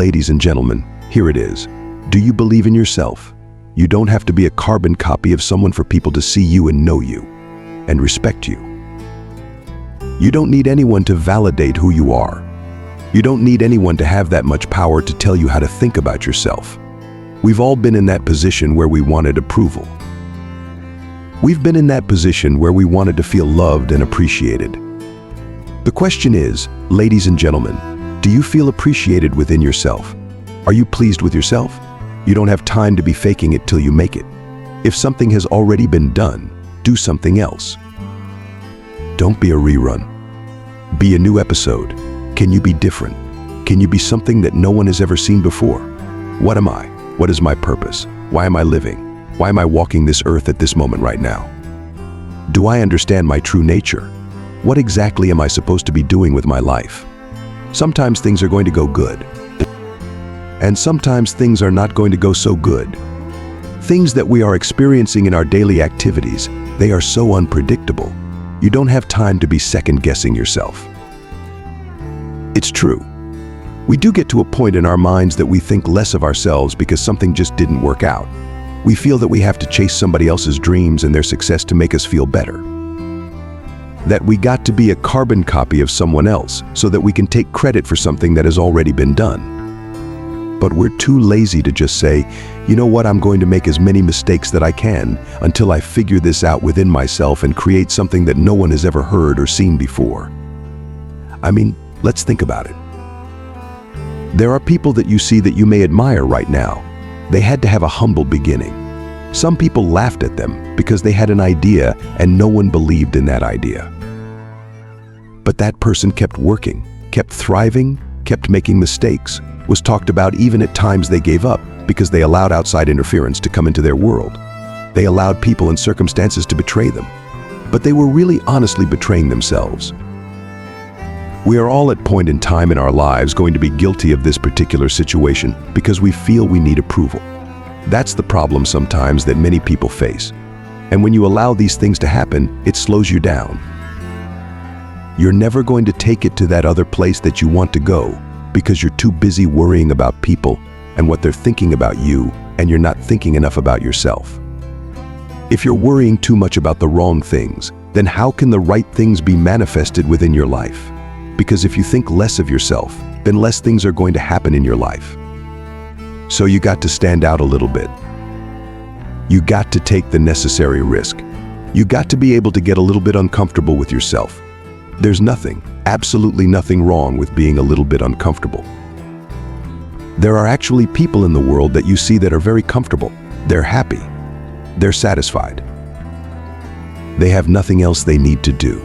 Ladies and gentlemen, here it is. Do you believe in yourself? You don't have to be a carbon copy of someone for people to see you and know you and respect you. You don't need anyone to validate who you are. You don't need anyone to have that much power to tell you how to think about yourself. We've all been in that position where we wanted approval. We've been in that position where we wanted to feel loved and appreciated. The question is, ladies and gentlemen, do you feel appreciated within yourself? Are you pleased with yourself? You don't have time to be faking it till you make it. If something has already been done, do something else. Don't be a rerun. Be a new episode. Can you be different? Can you be something that no one has ever seen before? What am I? What is my purpose? Why am I living? Why am I walking this earth at this moment right now? Do I understand my true nature? What exactly am I supposed to be doing with my life? Sometimes things are going to go good. And sometimes things are not going to go so good. Things that we are experiencing in our daily activities, they are so unpredictable. You don't have time to be second-guessing yourself. It's true. We do get to a point in our minds that we think less of ourselves because something just didn't work out. We feel that we have to chase somebody else's dreams and their success to make us feel better. That we got to be a carbon copy of someone else so that we can take credit for something that has already been done. But we're too lazy to just say, you know what, I'm going to make as many mistakes that I can until I figure this out within myself and create something that no one has ever heard or seen before. I mean, let's think about it. There are people that you see that you may admire right now. They had to have a humble beginning. Some people laughed at them because they had an idea and no one believed in that idea. But that person kept working, kept thriving, kept making mistakes, was talked about even at times they gave up because they allowed outside interference to come into their world. They allowed people and circumstances to betray them, but they were really honestly betraying themselves. We are all at a point in time in our lives going to be guilty of this particular situation because we feel we need approval. That's the problem sometimes that many people face. And when you allow these things to happen, it slows you down. You're never going to take it to that other place that you want to go because you're too busy worrying about people and what they're thinking about you, and you're not thinking enough about yourself. If you're worrying too much about the wrong things, then how can the right things be manifested within your life? Because if you think less of yourself, then less things are going to happen in your life. So you got to stand out a little bit. You got to take the necessary risk. You got to be able to get a little bit uncomfortable with yourself. There's nothing, absolutely nothing wrong with being a little bit uncomfortable. There are actually people in the world that you see that are very comfortable. They're happy. They're satisfied. They have nothing else they need to do.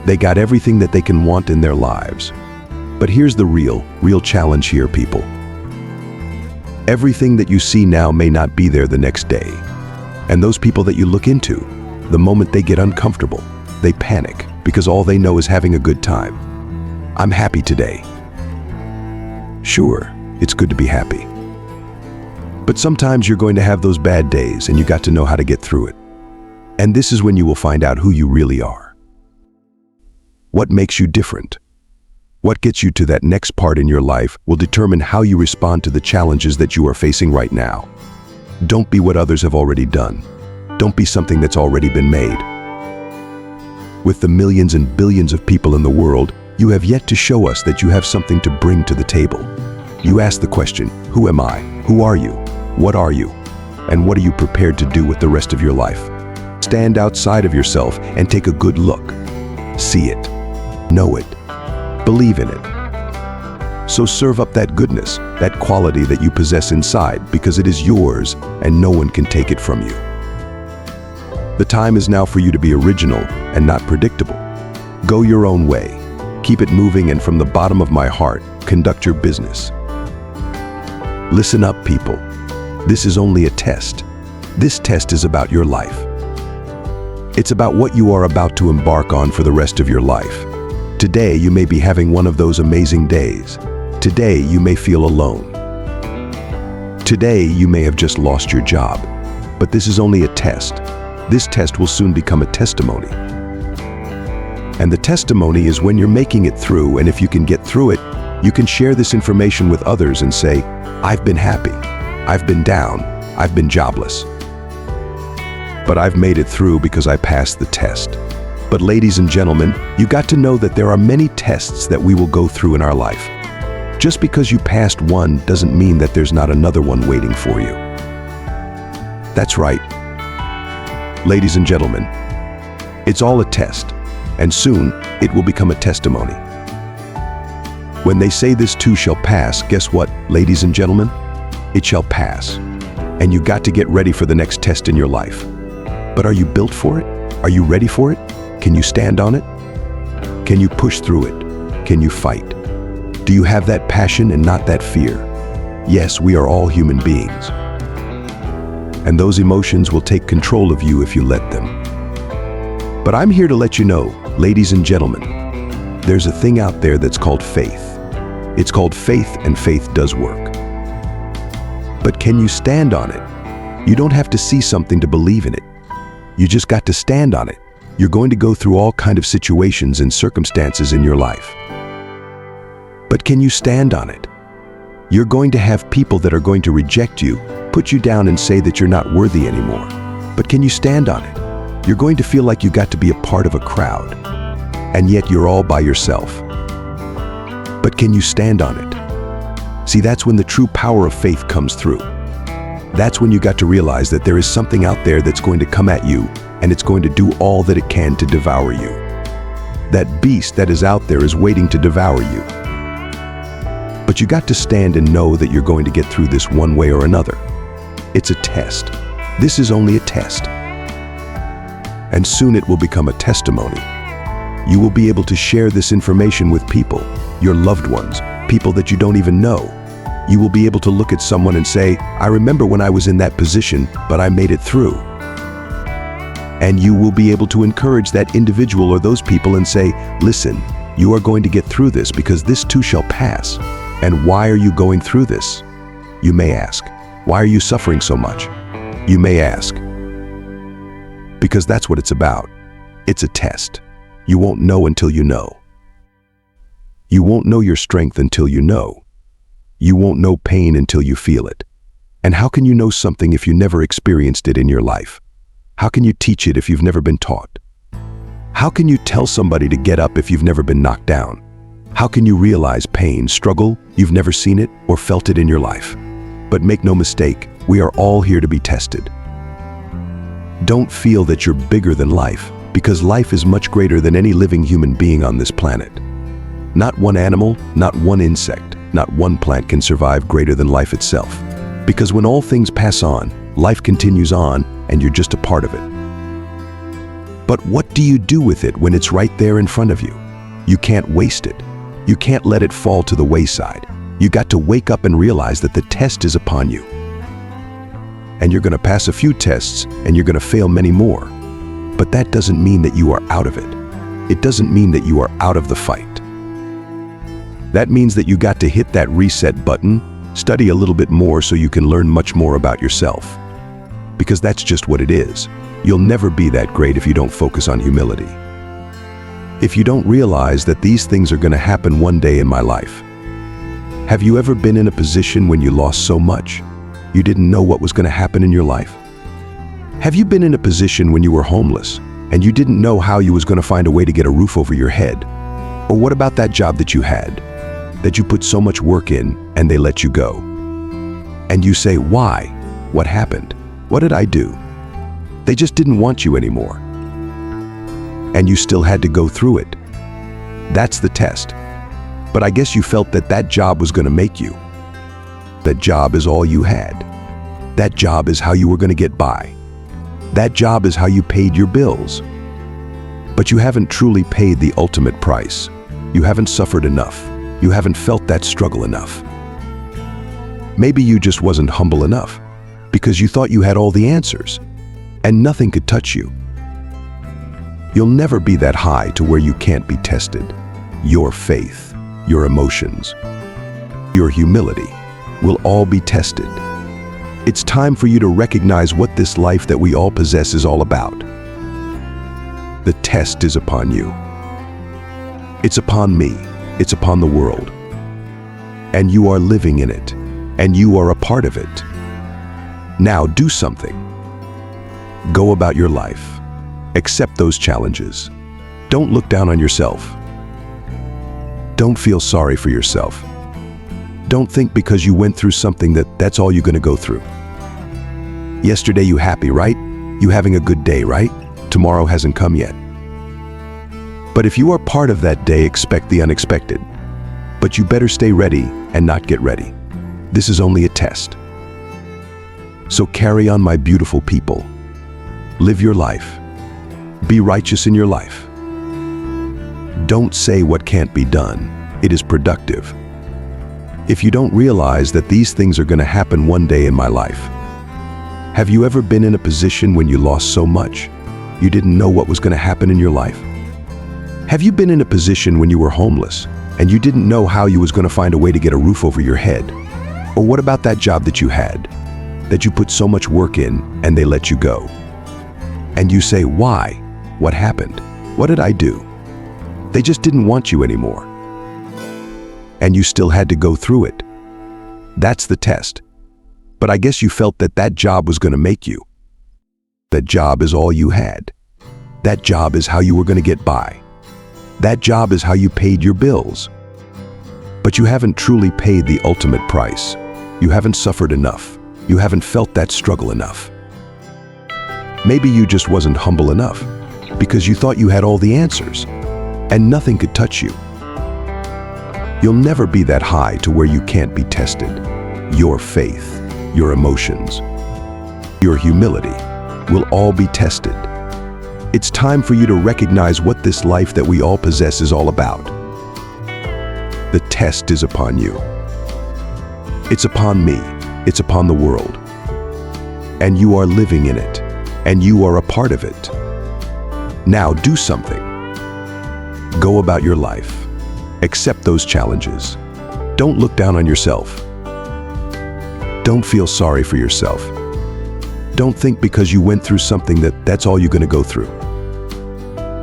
They got everything that they can want in their lives. But here's the real challenge here, people. Everything that you see now may not be there the next day. And those people that you look into, the moment they get uncomfortable, they panic because all they know is having a good time. I'm happy today. Sure, it's good to be happy. But sometimes you're going to have those bad days and you got to know how to get through it. And this is when you will find out who you really are. What makes you different? What gets you to that next part in your life will determine how you respond to the challenges that you are facing right now. Don't be what others have already done. Don't be something that's already been made. With the millions and billions of people in the world, you have yet to show us that you have something to bring to the table. You ask the question, who am I? Who are you? What are you? And what are you prepared to do with the rest of your life? Stand outside of yourself and take a good look. See it. Know it. Believe in it. So serve up that goodness, that quality that you possess inside, because it is yours and no one can take it from you. The time is now for you to be original and not predictable. Go your own way. Keep it moving, and from the bottom of my heart, conduct your business. Listen up, people. This is only a test. This test is about your life. It's about what you are about to embark on for the rest of your life. Today, you may be having one of those amazing days. Today, you may feel alone. Today, you may have just lost your job. But this is only a test. This test will soon become a testimony. And the testimony is when you're making it through, and if you can get through it, You can share this information with others and say, I've been happy, I've been down, I've been jobless. But I've made it through because I passed the test. But ladies and gentlemen, you got to know that there are many tests that we will go through in our life. Just because you passed one doesn't mean that there's not another one waiting for you. That's right. Ladies and gentlemen, it's all a test, and soon it will become a testimony. When they say this too shall pass, guess what, ladies and gentlemen? It shall pass. And you got to get ready for the next test in your life. But are you built for it? Are you ready for it? Can you stand on it? Can you push through it? Can you fight? Do you have that passion and not that fear? Yes, we are all human beings. And those emotions will take control of you if you let them. But I'm here to let you know, ladies and gentlemen, there's a thing out there that's called faith. It's called faith, and faith does work. But can you stand on it? You don't have to see something to believe in it. You just got to stand on it. You're going to go through all kinds of situations and circumstances in your life. But can you stand on it? You're going to have people that are going to reject you, put you down and say that you're not worthy anymore. But can you stand on it? You're going to feel like you got to be a part of a crowd, and yet you're all by yourself. But can you stand on it? See, that's when the true power of faith comes through. That's when you got to realize that there is something out there that's going to come at you, and it's going to do all that it can to devour you. That beast that is out there is waiting to devour you. But you got to stand and know that you're going to get through this one way or another. It's a test. This is only a test. And soon it will become a testimony. You will be able to share this information with people, your loved ones, people that you don't even know. You will be able to look at someone and say, I remember when I was in that position, but I made it through. And you will be able to encourage that individual or those people and say, listen, you are going to get through this because this too shall pass. And why are you going through this? You may ask. Why are you suffering so much? You may ask. Because that's what it's about. It's a test. You won't know until you know. You won't know your strength until you know. You won't know pain until you feel it. And how can you know something if you never experienced it in your life? How can you teach it if you've never been taught? How can you tell somebody to get up if you've never been knocked down? How can you realize pain, struggle, you've never seen it or felt it in your life? But make no mistake, we are all here to be tested. Don't feel that you're bigger than life, because life is much greater than any living human being on this planet. Not one animal, not one insect, not one plant can survive greater than life itself. Because when all things pass on, life continues on, and you're just a part of it. But what do you do with it when it's right there in front of you? You can't waste it. You can't let it fall to the wayside. You got to wake up and realize that the test is upon you. And you're going to pass a few tests, and you're going to fail many more. But that doesn't mean that you are out of it. It doesn't mean that you are out of the fight. That means that you got to hit that reset button, study a little bit more so you can learn much more about yourself. Because that's just what it is. You'll never be that great if you don't focus on humility. If you don't realize that these things are going to happen one day in my life. Have you ever been in a position when you lost so much, you didn't know what was going to happen in your life? Have you been in a position when you were homeless and you didn't know how you was going to find a way to get a roof over your head? Or what about that job that you had, that you put so much work in and they let you go? And you say, why? What happened? What did I do? They just didn't want you anymore. And you still had to go through it. That's the test. But I guess you felt that that job was going to make you. That job is all you had. That job is how you were going to get by. That job is how you paid your bills. But you haven't truly paid the ultimate price. You haven't suffered enough. You haven't felt that struggle enough. Maybe you just wasn't humble enough because you thought you had all the answers and nothing could touch you. You'll never be that high to where you can't be tested. Your faith, your emotions, your humility will all be tested. It's time for you to recognize what this life that we all possess is all about. The test is upon you. It's upon me. It's upon the world. and you are living in it, and you are a part of it. Now do something. Go about your life. Accept those challenges. Don't look down on yourself. Don't feel sorry for yourself. Don't think because you went through something that's all you're going to go through. Yesterday you happy, right? You having a good day, right? Tomorrow hasn't come yet. But if you are part of that day, expect the unexpected. But you better stay ready and not get ready. This is only a test. So carry on, my beautiful people. Live your life. Be righteous in your life. Don't say what can't be done. It is productive. If you don't realize that these things are going to happen one day in my life. Have you ever been in a position when you lost so much, you didn't know what was going to happen in your life? Have you been in a position when you were homeless and you didn't know how you was going to find a way to get a roof over your head? Or what about that job that you had, that you put so much work in and they let you go? And you say, why? What happened? What did I do? They just didn't want you anymore. And you still had to go through it. That's the test. But I guess you felt that that job was going to make you. That job is all you had. That job is how you were going to get by. That job is how you paid your bills. But you haven't truly paid the ultimate price. You haven't suffered enough. You haven't felt that struggle enough. Maybe you just wasn't humble enough because you thought you had all the answers and nothing could touch you. You'll never be that high to where you can't be tested. Your faith, your emotions, your humility will all be tested. It's time for you to recognize what this life that we all possess is all about. The test is upon you. It's upon me. It's upon the world. And you are living in it, and you are a part of it. Now do something. Go about your life. Accept those challenges. Don't look down on yourself. Don't feel sorry for yourself. Don't think because you went through something that's all you're going to go through.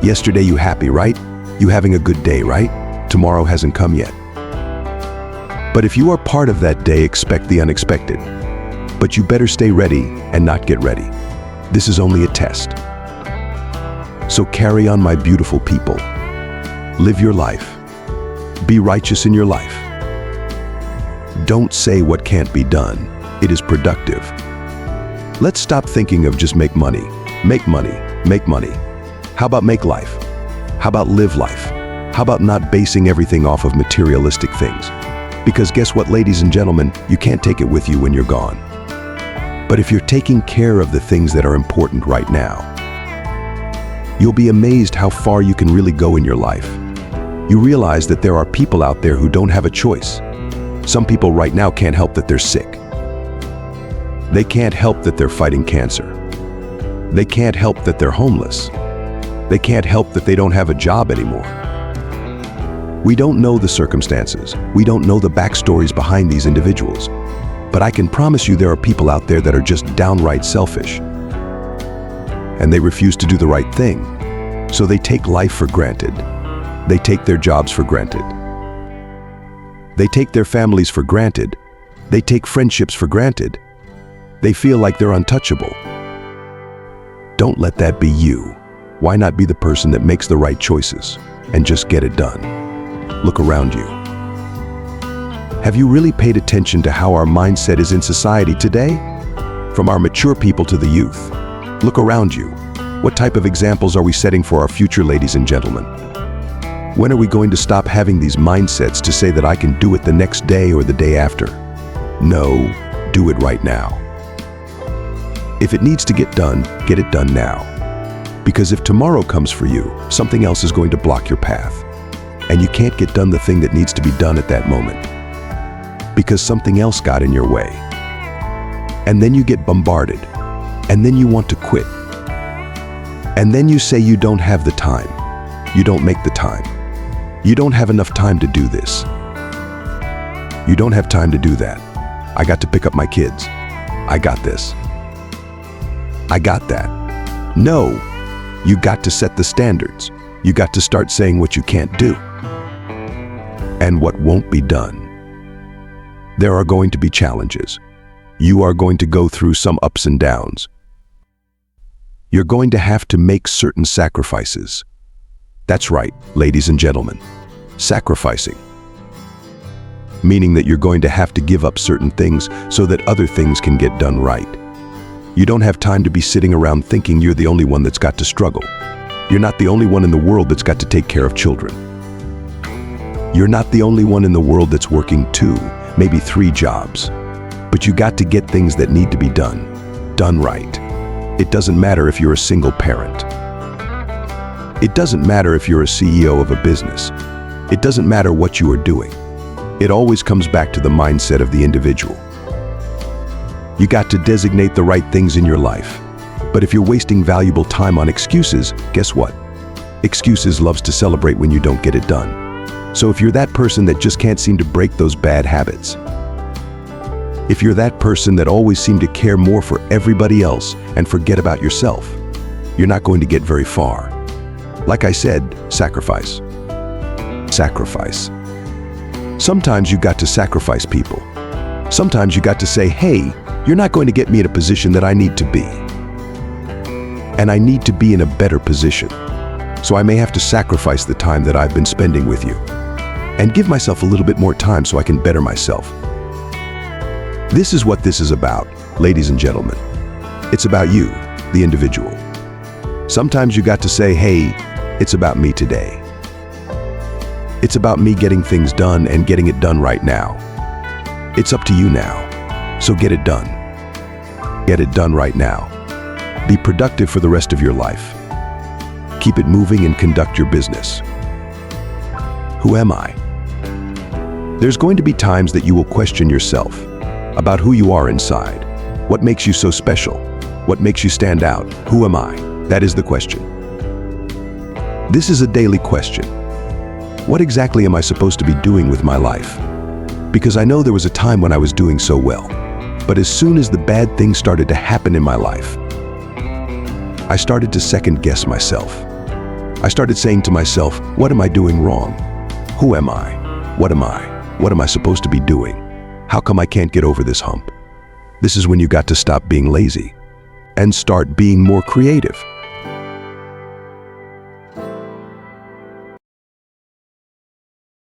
Yesterday you happy, right? You having a good day, right? Tomorrow hasn't come yet. But if you are part of that day, expect the unexpected. But you better stay ready and not get ready. This is only a test. So carry on, my beautiful people. Live your life. Be righteous in your life. Don't say what can't be done. It is productive. Let's stop thinking of just make money, make money, make money. How about make life? How about live life? How about not basing everything off of materialistic things? Because guess what, ladies and gentlemen, you can't take it with you when you're gone. But if you're taking care of the things that are important right now, you'll be amazed how far you can really go in your life. You realize that there are people out there who don't have a choice. Some people right now can't help that they're sick. They can't help that they're fighting cancer. They can't help that they're homeless. They can't help that they don't have a job anymore. We don't know the circumstances. We don't know the backstories behind these individuals. But I can promise you there are people out there that are just downright selfish. And they refuse to do the right thing. So they take life for granted. They take their jobs for granted. They take their families for granted. They take friendships for granted. They feel like they're untouchable. Don't let that be you. Why not be the person that makes the right choices and just get it done? Look around you. Have you really paid attention to how our mindset is in society today? From our mature people to the youth. Look around you. What type of examples are we setting for our future, ladies and gentlemen? When are we going to stop having these mindsets to say that I can do it the next day or the day after? No, do it right now. If it needs to get it done now. Because if tomorrow comes for you, something else is going to block your path. And you can't get done the thing that needs to be done at that moment. Because something else got in your way. And then you get bombarded. And then you want to quit. And then you say you don't have the time. You don't make the time. You don't have enough time to do this. You don't have time to do that. I got to pick up my kids. I got this. I got that. No, you got to set the standards. You got to start saying what you can't do and what won't be done. There are going to be challenges. You are going to go through some ups and downs. You're going to have to make certain sacrifices. That's right, ladies and gentlemen. Sacrificing. Meaning that you're going to have to give up certain things so that other things can get done right. You don't have time to be sitting around thinking you're the only one that's got to struggle. You're not the only one in the world that's got to take care of children. You're not the only one in the world that's working 2, maybe 3 jobs. But you got to get things that need to be done right. It doesn't matter if you're a single parent. It doesn't matter if you're a CEO of a business. It doesn't matter what you are doing. It always comes back to the mindset of the individual. You got to designate the right things in your life. But if you're wasting valuable time on excuses, guess what? Excuses loves to celebrate when you don't get it done. So if you're that person that just can't seem to break those bad habits, if you're that person that always seems to care more for everybody else and forget about yourself, you're not going to get very far. Like I said, sacrifice. Sacrifice. Sometimes you got to sacrifice people. Sometimes you got to say, hey, you're not going to get me in a position that I need to be. And I need to be in a better position. So I may have to sacrifice the time that I've been spending with you and give myself a little bit more time so I can better myself. This is what this is about, ladies and gentlemen. It's about you, the individual. Sometimes you got to say, hey, it's about me today. It's about me getting things done and getting it done right now. It's up to you now, so get it done. Get it done right now. Be productive for the rest of your life. Keep it moving and conduct your business. Who am I? There's going to be times that you will question yourself about who you are inside. What makes you so special? What makes you stand out? Who am I? That is the question. This is a daily question. What exactly am I supposed to be doing with my life? Because I know there was a time when I was doing so well. But as soon as the bad things started to happen in my life, I started to second guess myself. I started saying to myself, what am I doing wrong? Who am I? What am I? What am I supposed to be doing? How come I can't get over this hump? This is when you got to stop being lazy and start being more creative.